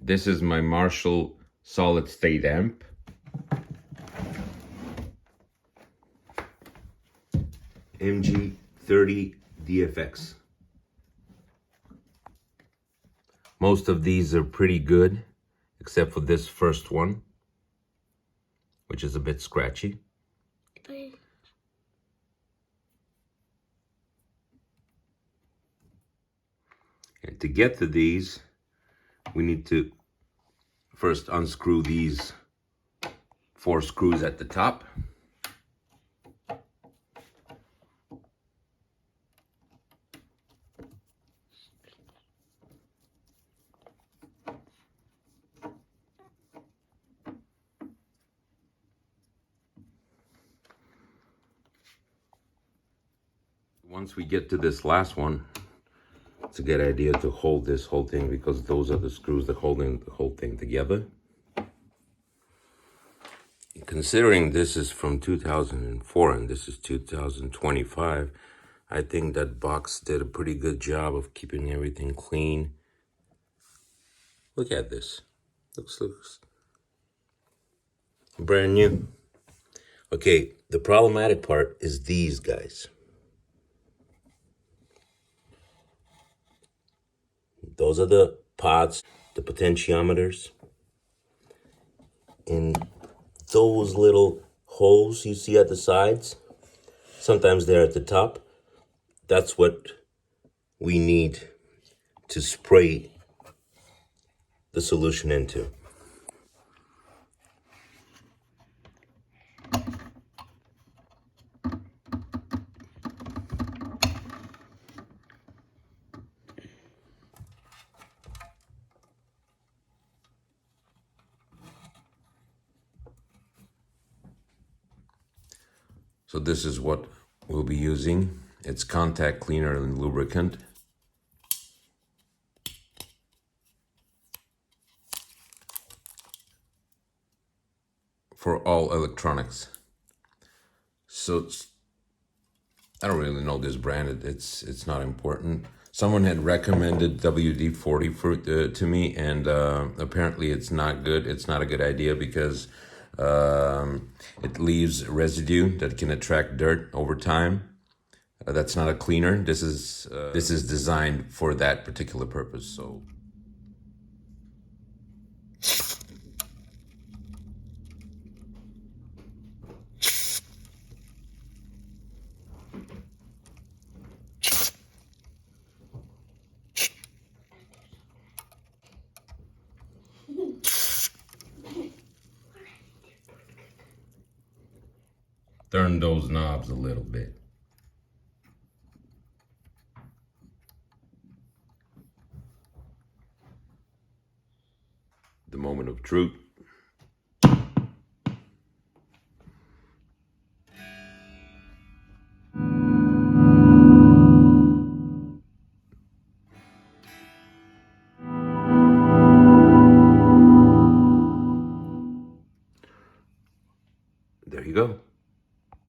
This is my Marshall solid state amp. MG30DFX. Most of these are pretty good, except for this first one, which is a bit scratchy. And to get to these, we need to first unscrew these 4 screws at the top. Once we get to this last one, it's a good idea to hold this whole thing, because those are the screws that holding the whole thing together. Considering this is from 2004 and this is 2025, I think that box did a pretty good job of keeping everything clean. Look at this. Looks brand new. Okay, the problematic part is these guys. Those are the pots, the potentiometers. And those little holes you see at the sides, sometimes they're at the top. That's what we need to spray the solution into. So this is what we'll be using. It's contact cleaner and lubricant. For all electronics. So I don't really know this brand. It's not important. Someone had recommended WD-40 to me, and apparently it's not good. It's not a good idea because it leaves residue that can attract dirt over time. That's not a cleaner. This is designed for that particular purpose. So. Turn those knobs a little bit. The moment of truth.